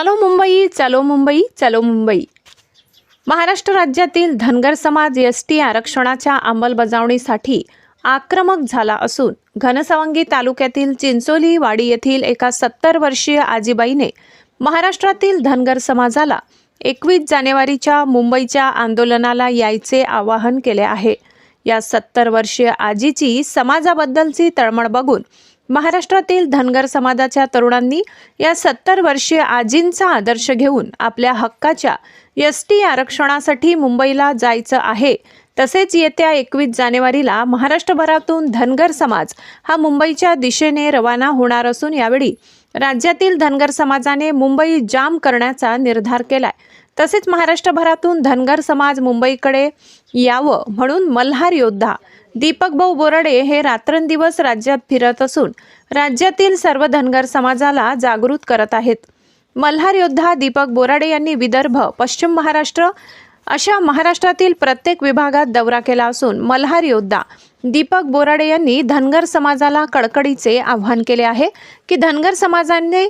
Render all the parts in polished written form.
चलो मुंबई, चलो मुंबई, चलो मुंबई। महाराष्ट्र राज्यातील धनगर समाज एसटी आरक्षणाच्या अंमलबजावणीसाठी आक्रमक झाला असून घनसावंगी तालुक्यातील चिंचोली वाडी येथील एका 70 वर्षीय आजीबाईने महाराष्ट्रातील धनगर समाजाला 21 जानेवारीच्या मुंबईच्या आंदोलनाला यायचे आवाहन केले आहे। या 70 वर्षीय आजीची समाजाबद्दलची तळमळ बघून महाराष्ट्रातील धनगर समाजाच्या तरुणांनी या 70 वर्षीय आजींचा आदर्श घेऊन आपल्या हक्काच्या एसटी आरक्षणासाठी मुंबईला जायचं आहे। तसेच येत्या 21 जानेवारीला महाराष्ट्रभरातून धनगर समाज हा मुंबईच्या दिशेने रवाना होणार असून यावेळी राज्यातील धनगर समाजाने मुंबई जाम करण्याचा निर्धार केलाय। तसेच महाराष्ट्रभरातून धनगर समाज मुंबईकडे यावं म्हणून मल्हार योद्धा दीपक भाऊ बोराडे हे रात्रंदिवस राज्यात फिरत असून राज्यातील सर्व धनगर समाजाला जागृत करत आहेत। मल्हार योद्धा दीपक बोराडे यांनी विदर्भ, पश्चिम महाराष्ट्र अशा महाराष्ट्रातील प्रत्येक विभागात दौरा केला असून मल्हार योद्धा दीपक बोराडे यांनी धनगर समाजाला कळकळीचे आवाहन केले आहे की धनगर समाजाने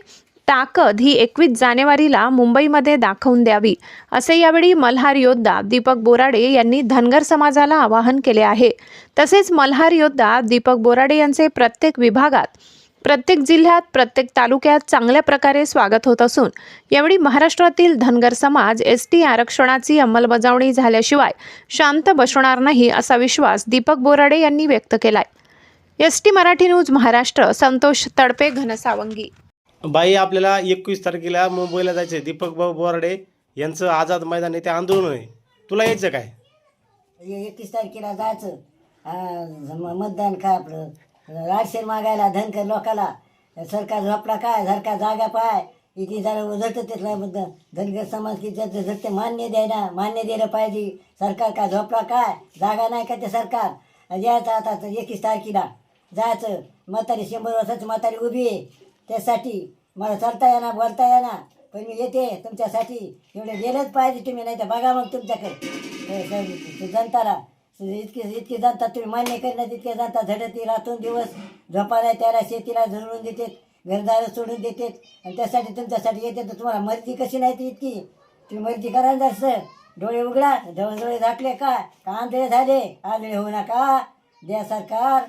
ताकद ही 21 जानेवारीला मुंबईमध्ये दाखवून द्यावी, असे यावेळी मल्हार योद्धा दीपक बोराडे यांनी धनगर समाजाला आवाहन केले आहे। तसेच मल्हार योद्धा दीपक बोराडे यांचे प्रत्येक विभागात, प्रत्येक जिल्ह्यात, प्रत्येक तालुक्यात चांगल्या प्रकारे स्वागत होत असून यावेळी महाराष्ट्रातील धनगर समाज एसटी आरक्षणाची अंमलबजावणी झाल्याशिवाय शांत बसणार नाही असा विश्वास दीपक बोराडे यांनी व्यक्त केलाय। ST Marathi news Maharashtra, Santosh Tadpe, Ghansawangi. बाई, आपल्याला 21 तारखेला मुंबईला जायचं आहे। दीपक भाऊ बोराडे यांचं आझाद मैदान येथे आंदोलन आहे, तुला यायचं काय? 21 तारखेला जायचं, मतदान काय आपलं राशन मागायला धनकर लोकाला। सरकार झोपला काय, सरकार जागा पाय इथे जरा उजळतं तिथला मतदान धनगर समाज की झटते मान्य द्यायला, मान्य दिलं पाहिजे। सरकार काय झोपला काय, जागा नाही का ते सरकार द्यायचं। आता 21 तारखेला जायचं, म्हातारी 100 वर्षाची म्हातारी उभी आहे, त्यासाठी मला चालता येणार, बोलता येणार, पण मी येते तुमच्यासाठी। एवढे गेलंच पाहिजे तुम्ही, नाही तर बघा मग तुमच्याकडे जनताला इतकी जनता तुम्ही मान्य करण्यात इतके जनता झडती, रातून दिवस झोपायला त्याला शेतीला झुरळून देते, घरदार सोडून देते आणि त्यासाठी तुमच्यासाठी येते। तर तुम्हाला मर्जी कशी नाही ती इतकी, तुम्ही मर्जी करायला जास्त डोळे उघडा, डोळे झाकले का आंधळे झाले, आंधळे होऊ नका, द्या सरकार